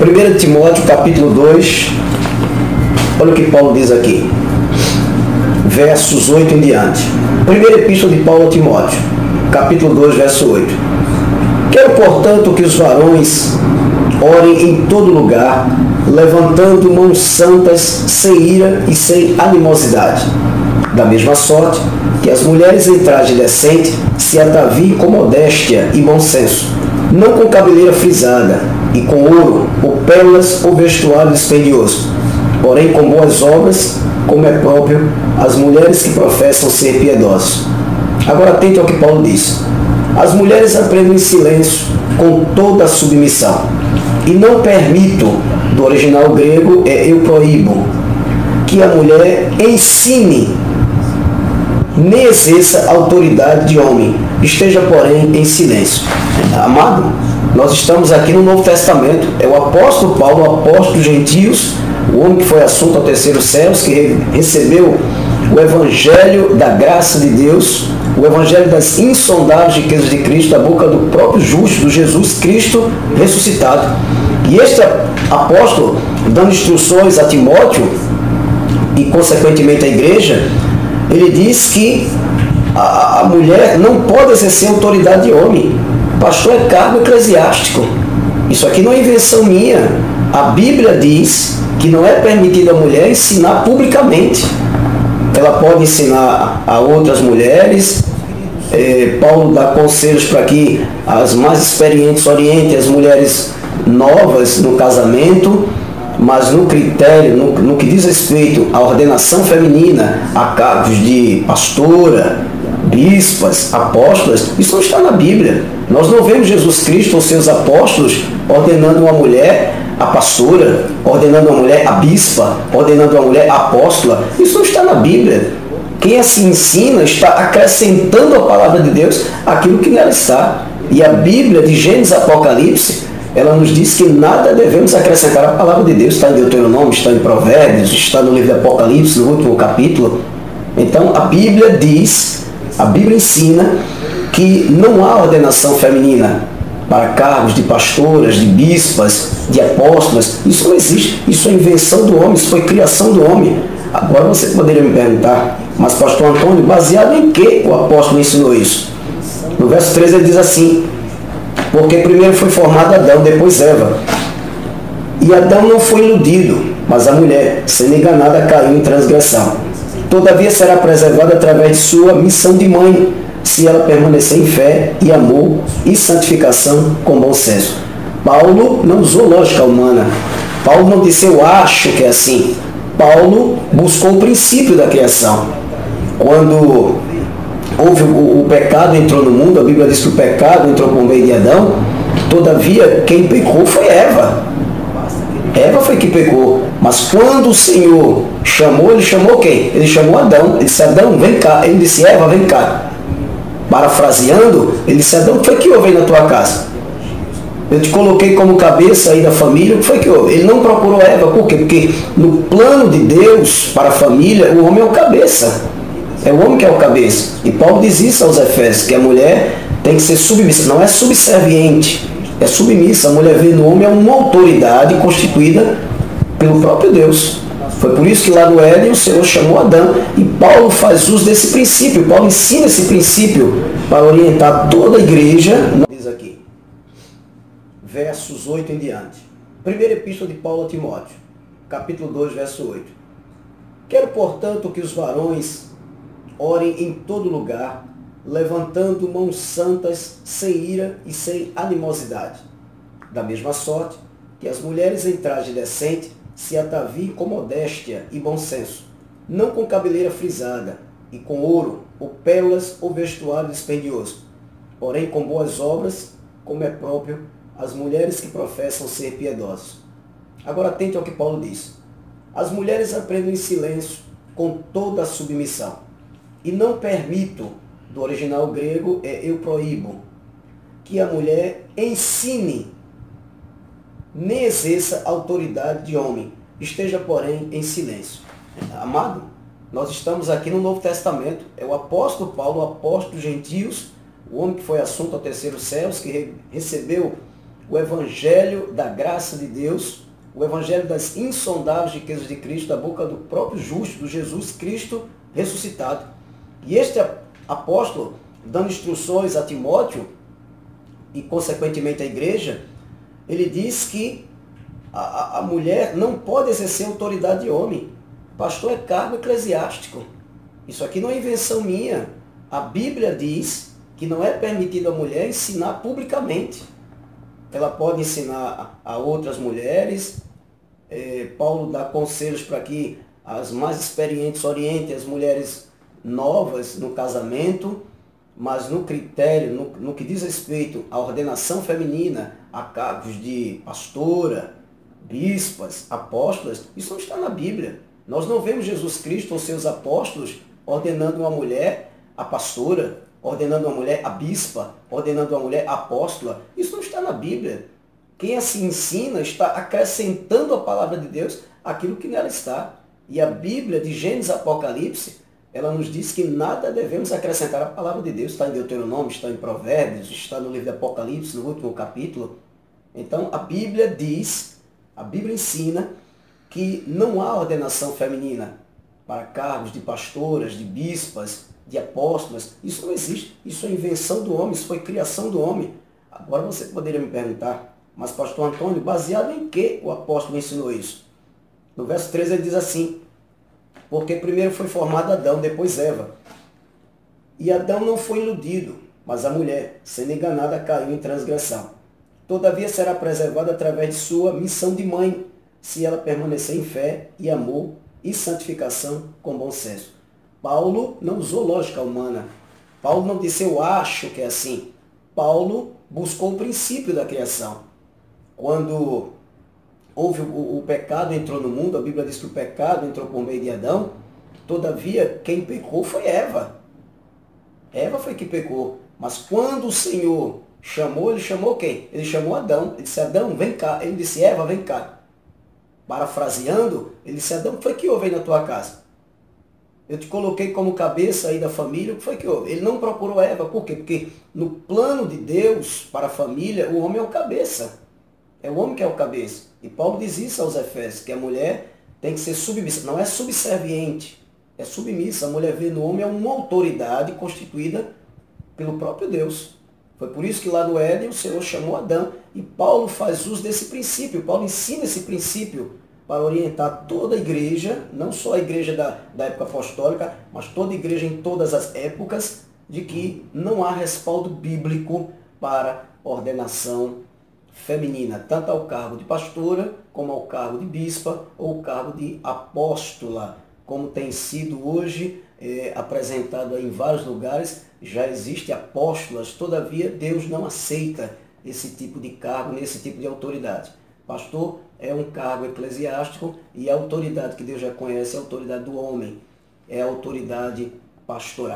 1 Timóteo capítulo 2, olha o que Paulo diz aqui, versos 8 em diante. Primeira epístola de Paulo a Timóteo, capítulo 2, verso 8. Quero, portanto, que os varões orem em todo lugar, levantando mãos santas, sem ira e sem animosidade. Da mesma sorte, que as mulheres em traje decente se ataviem com modéstia e bom senso, não com cabeleira frisada e com ouro, ou pérolas, ou vestuário dispendioso, porém com boas obras, como é próprio às mulheres que professam ser piedosas. Agora atente ao que Paulo diz. As mulheres aprendem em silêncio, com toda a submissão. E não permito, do original grego eu proíbo, que a mulher ensine, nem exerça autoridade de homem, esteja, porém, em silêncio. Amado, nós estamos aqui no Novo Testamento. É o apóstolo Paulo, o apóstolo dos gentios, o homem que foi assunto ao terceiro céu, que recebeu o evangelho da graça de Deus, o evangelho das insondáveis riquezas de Cristo, da boca do próprio justo, do Jesus Cristo ressuscitado. E este apóstolo, dando instruções a Timóteo e consequentemente à igreja, ele diz que a mulher não pode exercer autoridade de homem. Pastor é cargo eclesiástico. Isso aqui não é invenção minha. A Bíblia diz que não é permitido a mulher ensinar publicamente. Ela pode ensinar a outras mulheres. Paulo dá conselhos para que as mais experientes orientem as mulheres novas no casamento, mas no critério, no que diz respeito à ordenação feminina, a cargos de pastora, bispas, apóstolas, isso não está na Bíblia. Nós não vemos Jesus Cristo ou seus apóstolos ordenando uma mulher a pastora, ordenando uma mulher a bispa, ordenando uma mulher a apóstola. Isso não está na Bíblia. Quem assim ensina está acrescentando à palavra de Deus aquilo que nela está. E a Bíblia, de Gênesis a Apocalipse, ela nos diz que nada devemos acrescentar à palavra de Deus. Está em Deuteronômio, está em Provérbios, está no livro de Apocalipse, no último capítulo. Então a Bíblia diz, a Bíblia ensina que não há ordenação feminina para cargos de pastoras, de bispas, de apóstolas. Isso não existe. Isso é invenção do homem, isso foi criação do homem. Agora você poderia me perguntar, mas pastor Antônio, baseado em que o apóstolo ensinou isso? No verso 13 ele diz assim: porque primeiro foi formado Adão, depois Eva. E Adão não foi iludido, mas a mulher, sendo enganada, caiu em transgressão. Todavia será preservada através de sua missão de mãe, se ela permanecer em fé e amor e santificação com bom senso. Paulo não usou lógica humana. Paulo não disse eu acho que é assim. Paulo buscou o princípio da criação. Quando houve o pecado entrou no mundo, a Bíblia diz que o pecado entrou por meio de Adão. Todavia, quem pecou foi Eva. Eva foi que pecou. Mas quando o Senhor chamou, ele chamou quem? Ele chamou Adão. Ele disse, Adão, vem cá. Ele disse, Eva, vem cá. Parafraseando, ele disse, Adão, o que foi que houve aí na tua casa? Eu te coloquei como cabeça aí da família, o que foi que houve? Ele não procurou Eva, por quê? Porque no plano de Deus para a família, o homem é o cabeça. É o homem que é o cabeça. E Paulo diz isso aos Efésios, que a mulher tem que ser submissa. Não é subserviente, é submissa. A mulher vê no homem uma autoridade constituída pelo próprio Deus. Foi por isso que lá no Éden o Senhor chamou Adão. E Paulo faz uso desse princípio. Paulo ensina esse princípio para orientar toda a igreja. Diz aqui, versos 8 em diante. Primeira epístola de Paulo a Timóteo, capítulo 2, verso 8. Quero, portanto, que os varões orem em todo lugar, levantando mãos santas, sem ira e sem animosidade. Da mesma sorte, que as mulheres em traje decente se ataviem com modéstia e bom senso, não com cabeleira frisada e com ouro, ou pérolas, ou vestuário dispendioso, porém com boas obras, como é próprio às mulheres que professam ser piedosas. Agora atente ao que Paulo diz. As mulheres aprendem em silêncio, com toda a submissão. E não permito, do original grego eu proíbo, que a mulher ensine, nem exerça autoridade de homem, esteja, porém, em silêncio. Amado, nós estamos aqui no Novo Testamento. É o apóstolo Paulo, o apóstolo dos gentios, o homem que foi assunto ao terceiro céu, que recebeu o evangelho da graça de Deus, o evangelho das insondáveis riquezas de Cristo, da boca do próprio justo, do Jesus Cristo ressuscitado. E este apóstolo, dando instruções a Timóteo e consequentemente à igreja, ele diz que a mulher não pode exercer autoridade de homem. Pastor é cargo eclesiástico. Isso aqui não é invenção minha. A Bíblia diz que não é permitido à mulher ensinar publicamente. Ela pode ensinar a outras mulheres. Paulo dá conselhos para que as mais experientes orientem as mulheres novas no casamento, mas no critério, no que diz respeito à ordenação feminina, a cargos de pastora, bispas, apóstolas, isso não está na Bíblia. Nós não vemos Jesus Cristo ou seus apóstolos ordenando uma mulher a pastora, ordenando uma mulher a bispa, ordenando uma mulher a apóstola. Isso não está na Bíblia. Quem assim ensina está acrescentando à palavra de Deus aquilo que nela está. E a Bíblia, de Gênesis a Apocalipse, ela nos diz que nada devemos acrescentar à palavra de Deus. Está em Deuteronômio, está em Provérbios, está no livro de Apocalipse, no último capítulo. Então, a Bíblia diz, a Bíblia ensina que não há ordenação feminina para cargos de pastoras, de bispas, de apóstolas. Isso não existe. Isso é invenção do homem, isso foi criação do homem. Agora você poderia me perguntar, mas pastor Antônio, baseado em que o apóstolo ensinou isso? No verso 13 ele diz assim: porque primeiro foi formado Adão, depois Eva. E Adão não foi iludido, mas a mulher, sendo enganada, caiu em transgressão. Todavia será preservada através de sua missão de mãe, se ela permanecer em fé e amor e santificação com bom senso. Paulo não usou lógica humana. Paulo não disse eu acho que é assim. Paulo buscou o princípio da criação. Quando houve o pecado entrou no mundo, a Bíblia diz que o pecado entrou por meio de Adão, todavia quem pecou foi Eva. Eva foi que pecou. Mas quando o Senhor chamou, ele chamou quem? Ele chamou Adão. Ele disse, Adão, vem cá. Ele disse, Eva, vem cá. Parafraseando, ele disse, Adão, o que foi que houve aí na tua casa? Eu te coloquei como cabeça aí da família, o que foi que houve? Ele não procurou Eva, por quê? Porque no plano de Deus para a família, o homem é o cabeça. É o homem que é o cabeça. E Paulo diz isso aos Efésios, que a mulher tem que ser submissa. Não é subserviente, é submissa. A mulher vê no homem uma autoridade constituída pelo próprio Deus. Foi por isso que lá no Éden o Senhor chamou Adão. E Paulo faz uso desse princípio. Paulo ensina esse princípio para orientar toda a igreja, não só a igreja da época apostólica, mas toda a igreja em todas as épocas, de que não há respaldo bíblico para ordenação feminina, tanto ao cargo de pastora, como ao cargo de bispa, ou cargo de apóstola, como tem sido hoje apresentado em vários lugares. Já existe apóstolas, todavia Deus não aceita esse tipo de cargo, nesse tipo de autoridade. Pastor é um cargo eclesiástico e a autoridade que Deus já conhece é a autoridade do homem, é a autoridade pastoral.